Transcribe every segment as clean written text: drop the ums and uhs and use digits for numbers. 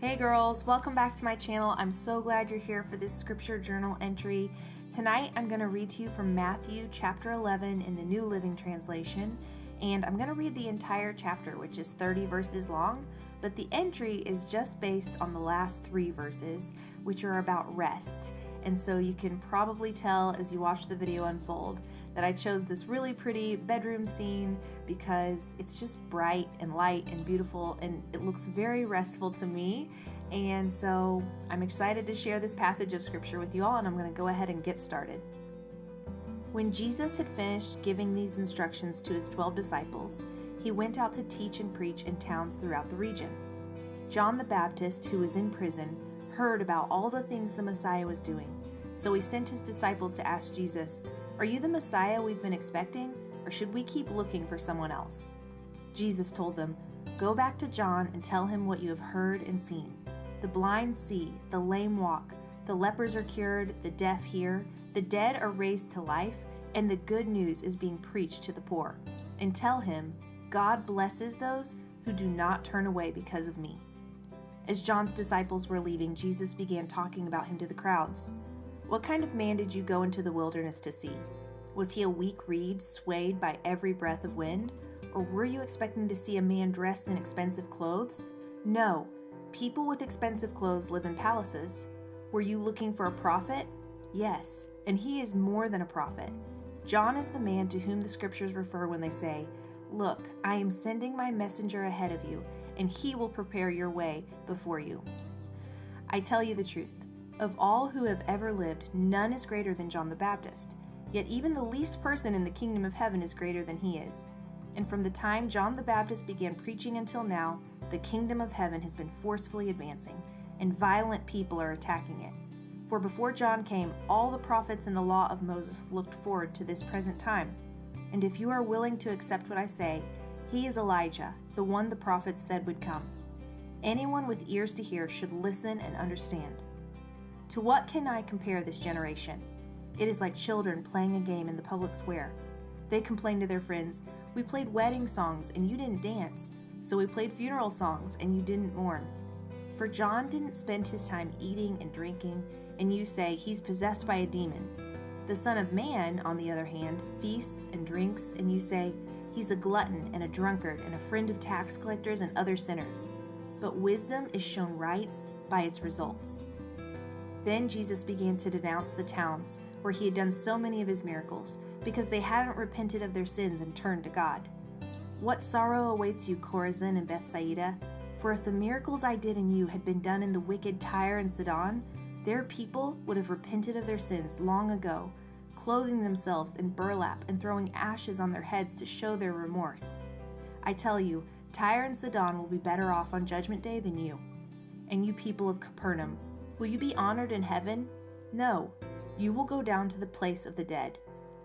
Hey girls, welcome back to my channel. I'm so glad you're here for this scripture journal entry. Tonight I'm going to read to you from Matthew chapter 11 in the New Living Translation, and I'm going to read the entire chapter, which is 30 verses long, but the entry is just based on the last 3 verses, which are about rest. And so you can probably tell as you watch the video unfold that I chose this really pretty bedroom scene because it's just bright and light and beautiful, and it looks very restful to me. And so I'm excited to share this passage of scripture with you all, and I'm going to go ahead and get started. When Jesus had finished giving these instructions to his 12 disciples, he went out to teach and preach in towns throughout the region. John the Baptist, who was in prison, heard about all the things the Messiah was doing. So he sent his disciples to ask Jesus, "Are you the Messiah we've been expecting, or should we keep looking for someone else?" Jesus told them, "Go back to John and tell him what you have heard and seen. The blind see, the lame walk, the lepers are cured, the deaf hear, the dead are raised to life, and the good news is being preached to the poor. And tell him, God blesses those who do not turn away because of me." As John's disciples were leaving, Jesus began talking about him to the crowds. "What kind of man did you go into the wilderness to see? Was he a weak reed swayed by every breath of wind? Or were you expecting to see a man dressed in expensive clothes? No, people with expensive clothes live in palaces. Were you looking for a prophet? Yes, and he is more than a prophet. John is the man to whom the scriptures refer when they say, 'Look, I am sending my messenger ahead of you, and he will prepare your way before you.' I tell you the truth. Of all who have ever lived, none is greater than John the Baptist. Yet even the least person in the kingdom of heaven is greater than he is. And from the time John the Baptist began preaching until now, the kingdom of heaven has been forcefully advancing, and violent people are attacking it. For before John came, all the prophets and the law of Moses looked forward to this present time. And if you are willing to accept what I say, he is Elijah, the one the prophets said would come. Anyone with ears to hear should listen and understand. To what can I compare this generation? It is like children playing a game in the public square. They complain to their friends, 'We played wedding songs and you didn't dance, so we played funeral songs and you didn't mourn.' For John didn't spend his time eating and drinking, and you say he's possessed by a demon. The Son of Man, on the other hand, feasts and drinks, and you say he's a glutton and a drunkard and a friend of tax collectors and other sinners. But wisdom is shown right by its results." Then Jesus began to denounce the towns where he had done so many of his miracles, because they hadn't repented of their sins and turned to God. "What sorrow awaits you, Chorazin and Bethsaida? For if the miracles I did in you had been done in the wicked Tyre and Sidon, their people would have repented of their sins long ago, clothing themselves in burlap and throwing ashes on their heads to show their remorse. I tell you, Tyre and Sidon will be better off on Judgment Day than you. And you people of Capernaum, will you be honored in heaven? No, you will go down to the place of the dead.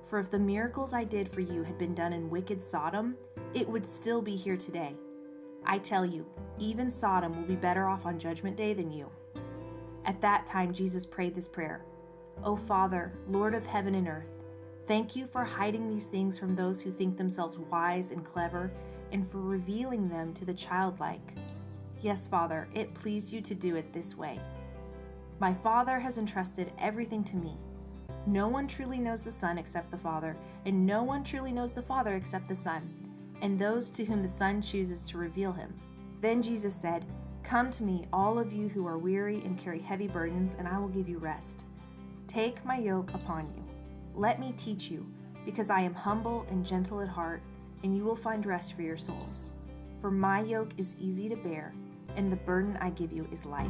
For if the miracles I did for you had been done in wicked Sodom, it would still be here today. I tell you, even Sodom will be better off on Judgment Day than you." At that time, Jesus prayed this prayer, "O Father, Lord of heaven and earth, thank you for hiding these things from those who think themselves wise and clever, and for revealing them to the childlike. Yes, Father, it pleased you to do it this way. My Father has entrusted everything to me. No one truly knows the Son except the Father, and no one truly knows the Father except the Son, and those to whom the Son chooses to reveal him." Then Jesus said, "Come to me, all of you who are weary and carry heavy burdens, and I will give you rest. Take my yoke upon you. Let me teach you, because I am humble and gentle at heart, and you will find rest for your souls. For my yoke is easy to bear, and the burden I give you is light."